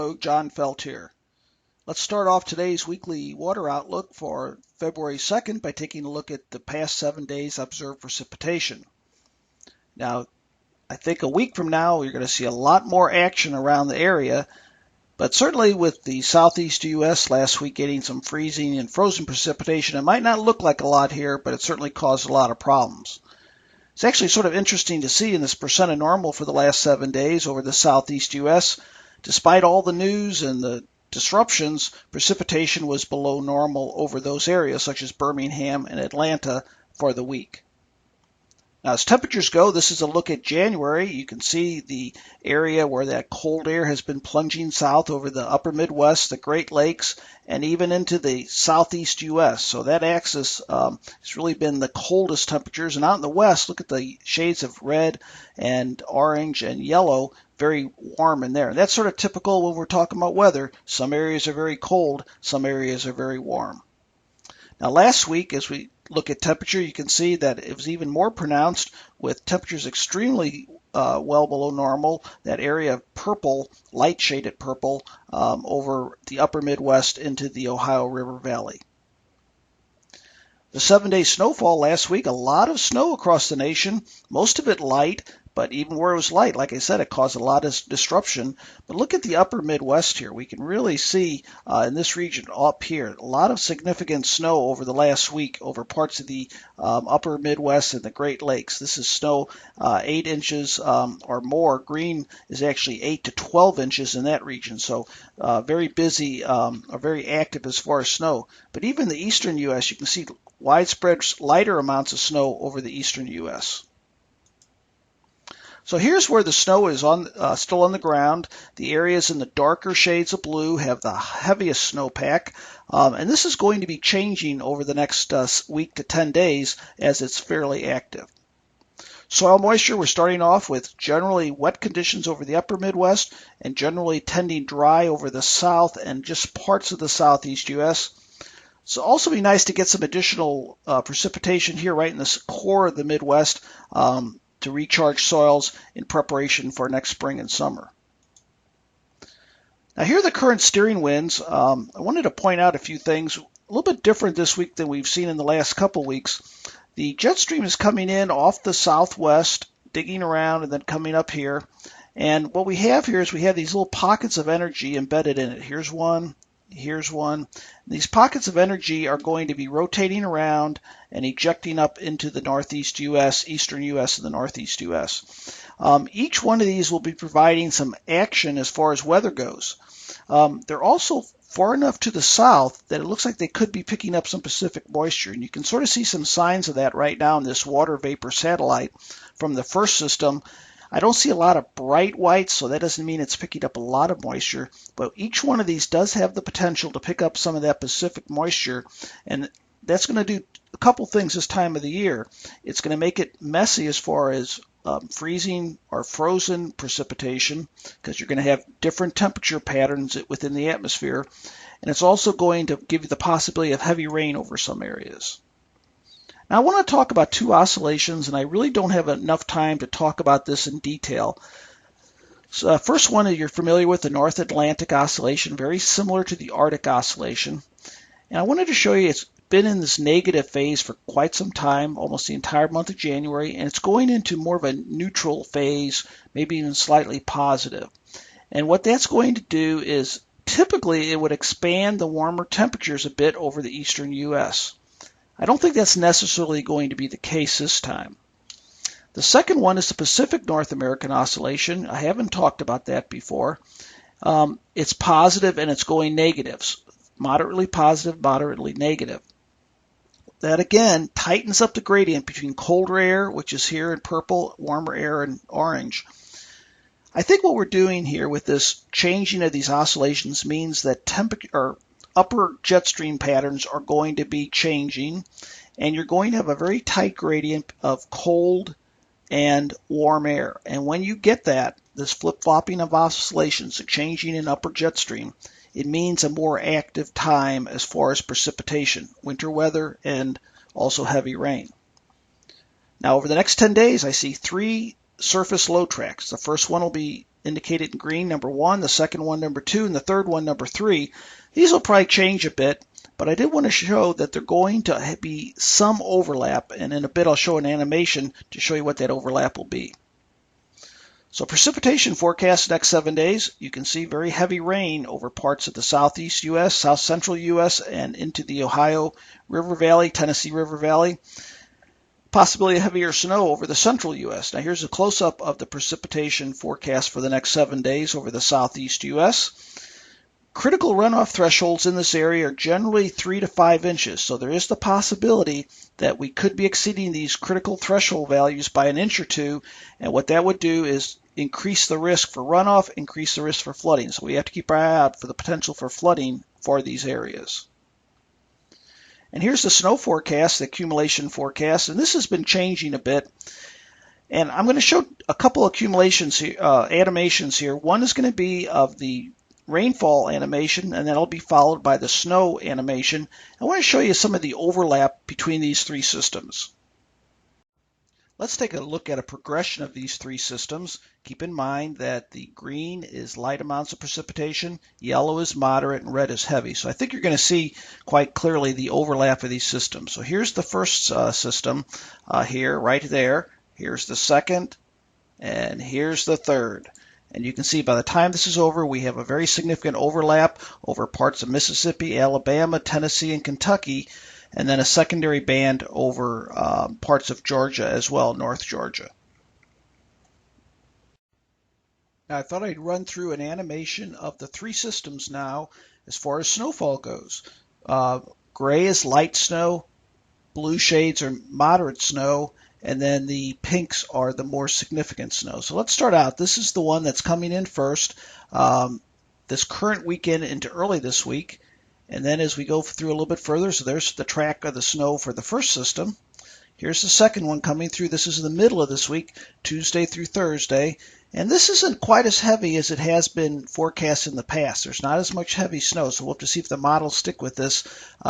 Hello, John Feldt here. Let's start off today's weekly water outlook for February 2nd by taking a look at the past 7 days observed precipitation. Now, I think a week from now you're going to see a lot more action around the area, but certainly with the southeast U.S. last week getting some freezing and frozen precipitation, it might not look like a lot here, but it certainly caused a lot of problems. It's actually sort of interesting to see in this percent of normal for the last 7 days over the southeast U.S. Despite all the news and the disruptions, precipitation was below normal over those areas such as Birmingham and Atlanta for the week. Now, as temperatures go, this is a look at January. You can see the area where that cold air has been plunging south over the upper Midwest, the Great Lakes, and even into the southeast U.S. So that axis has really been the coldest temperatures. And out in the west, look at the shades of red and orange and yellow, very warm in there. And that's sort of typical when we're talking about weather. Some areas are very cold, some areas are very warm. Now, last week, as we look at temperature, you can see that it was even more pronounced with temperatures extremely well below normal. That area of purple, light shaded purple, over the upper Midwest into the Ohio River Valley. The 7-day snowfall last week, a lot of snow across the nation, most of it light. But even where it was light, like I said, it caused a lot of disruption. But look at the upper Midwest here. We can really see in this region up here, a lot of significant snow over the last week over parts of the upper Midwest and the Great Lakes. This is snow 8 inches or more. Green is actually 8 to 12 inches in that region. So very busy or very active as far as snow. But even the eastern U.S., you can see widespread lighter amounts of snow over the eastern U.S. So here's where the snow is still on the ground. The areas in the darker shades of blue have the heaviest snowpack, and this is going to be changing over the next week to 10 days as it's fairly active. Soil moisture, we're starting off with generally wet conditions over the upper Midwest and generally tending dry over the south and just parts of the southeast U.S. So also be nice to get some additional precipitation here right in the core of the Midwest to recharge soils in preparation for next spring and summer. Now here are the current steering winds. I wanted to point out a few things. A little bit different this week than we've seen in the last couple weeks. The jet stream is coming in off the southwest, digging around and then coming up here. And what we have here is we have these little pockets of energy embedded in it. Here's one. Here's one. These pockets of energy are going to be rotating around and ejecting up into the northeast U.S., eastern U.S., and the northeast U.S. Each one of these will be providing some action as far as weather goes. They're also far enough to the south that it looks like they could be picking up some Pacific moisture. And you can sort of see some signs of that right now in this water vapor satellite from the first system. I don't see a lot of bright whites, so that doesn't mean it's picking up a lot of moisture, but each one of these does have the potential to pick up some of that Pacific moisture, and that's going to do a couple things this time of the year. It's going to make it messy as far as freezing or frozen precipitation, because you're going to have different temperature patterns within the atmosphere, and it's also going to give you the possibility of heavy rain over some areas. Now, I want to talk about two oscillations, and I really don't have enough time to talk about this in detail. So, first one, you're familiar with the North Atlantic Oscillation, very similar to the Arctic Oscillation. And I wanted to show you it's been in this negative phase for quite some time, almost the entire month of January, and it's going into more of a neutral phase, maybe even slightly positive. And what that's going to do is typically it would expand the warmer temperatures a bit over the eastern U.S. I don't think that's necessarily going to be the case this time. The second one is the Pacific North American Oscillation. I haven't talked about that before. It's positive and it's going negative. Moderately positive, moderately negative. That again tightens up the gradient between colder air, which is here in purple, warmer air in orange. I think what we're doing here with this changing of these oscillations means that upper jet stream patterns are going to be changing, and you're going to have a very tight gradient of cold and warm air. And when you get that, this flip-flopping of oscillations, the changing in upper jet stream, it means a more active time as far as precipitation, winter weather, and also heavy rain. Now, over the next 10 days, I see 3 surface low tracks. The first one will be indicated in green, number 1, the second one, number 2, and the third one, number 3. These will probably change a bit, but I did want to show that they're going to be some overlap, and in a bit I'll show an animation to show you what that overlap will be. So precipitation forecast next 7 days. You can see very heavy rain over parts of the southeast U.S., south central U.S., and into the Ohio River Valley, Tennessee River Valley. Possibility of heavier snow over the central U.S. Now here's a close-up of the precipitation forecast for the next 7 days over the southeast U.S. Critical runoff thresholds in this area are generally 3 to 5 inches, so there is the possibility that we could be exceeding these critical threshold values by an inch or two, and what that would do is increase the risk for runoff, increase the risk for flooding. So we have to keep our eye out for the potential for flooding for these areas. And here's the snow forecast, the accumulation forecast, and this has been changing a bit. And I'm going to show a couple accumulations here, animations here. One is going to be of the rainfall animation, and that'll be followed by the snow animation. I want to show you some of the overlap between these three systems. Let's take a look at a progression of these three systems. Keep in mind that the green is light amounts of precipitation, yellow is moderate, and red is heavy. So I think you're going to see quite clearly the overlap of these systems. So here's the first system here, right there. Here's the second, and here's the third. And you can see by the time this is over, we have a very significant overlap over parts of Mississippi, Alabama, Tennessee, and Kentucky, and then a secondary band over parts of Georgia as well, North Georgia. Now, I thought I'd run through an animation of the three systems now as far as snowfall goes. Gray is light snow, blue shades are moderate snow, and then the pinks are the more significant snow. So let's start out. This is the one that's coming in first, this current weekend into early this week. And then as we go through a little bit further, so there's the track of the snow for the first system. Here's the second one coming through. This is in the middle of this week, Tuesday through Thursday. And this isn't quite as heavy as it has been forecast in the past. There's not as much heavy snow, so we'll have to see if the models stick with this.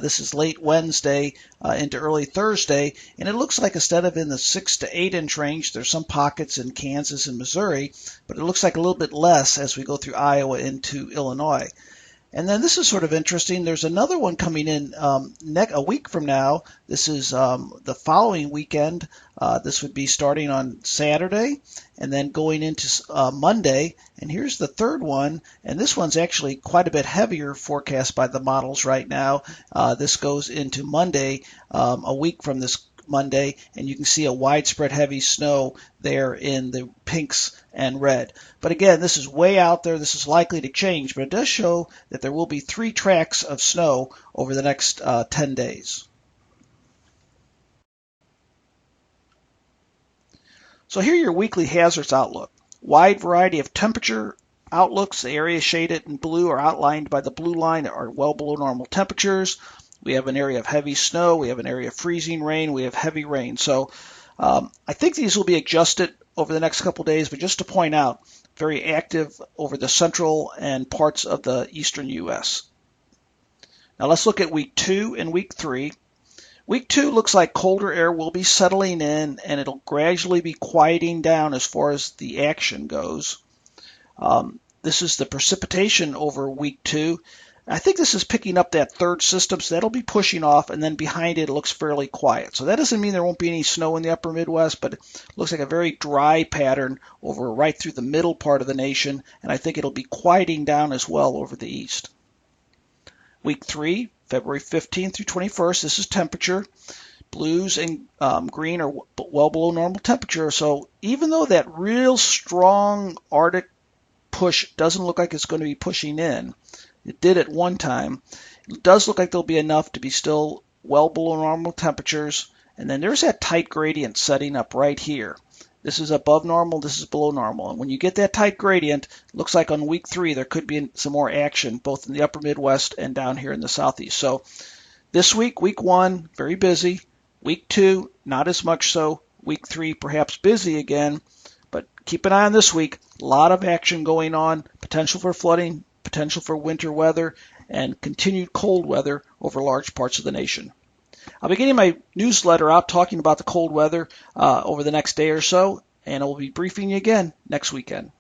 This is late Wednesday into early Thursday, and it looks like instead of in the 6 to 8 inch range, there's some pockets in Kansas and Missouri, but it looks like a little bit less as we go through Iowa into Illinois. And then this is sort of interesting. There's another one coming in a week from now. This is the following weekend. This would be starting on Saturday and then going into Monday. And here's the third one. And this one's actually quite a bit heavier forecast by the models right now. This goes into Monday, a week from this Monday, and you can see a widespread heavy snow there in the pinks and red. But again, this is way out there. This is likely to change, but it does show that there will be 3 tracks of snow over the next 10 days. So here are your weekly hazards outlook. Wide variety of temperature outlooks. The areas shaded in blue are outlined by the blue line that are well below normal temperatures. We have an area of heavy snow. We have an area of freezing rain. We have heavy rain. So I think these will be adjusted over the next couple of days, but just to point out, very active over the central and parts of the eastern U.S. Now let's look at week 2 and week 3. Week 2 looks like colder air will be settling in, and it'll gradually be quieting down as far as the action goes. This is the precipitation over week 2. I think this is picking up that third system, so that'll be pushing off, and then behind it looks fairly quiet. So that doesn't mean there won't be any snow in the upper Midwest, but it looks like a very dry pattern over right through the middle part of the nation, and I think it'll be quieting down as well over the east. Week 3, February 15th through 21st, this is temperature. Blues and green are well below normal temperature, so even though that real strong Arctic push doesn't look like it's going to be pushing in, it did at one time. It does look like there'll be enough to be still well below normal temperatures. And then there's that tight gradient setting up right here. This is above normal, this is below normal. And when you get that tight gradient, it looks like on week 3 there could be some more action both in the upper Midwest and down here in the southeast. So this week, week 1, very busy. Week 2, not as much so. Week 3, perhaps busy again. But keep an eye on this week. A lot of action going on, potential for flooding, potential for winter weather, and continued cold weather over large parts of the nation. I'll be getting my newsletter out talking about the cold weather over the next day or so, and I will be briefing you again next weekend.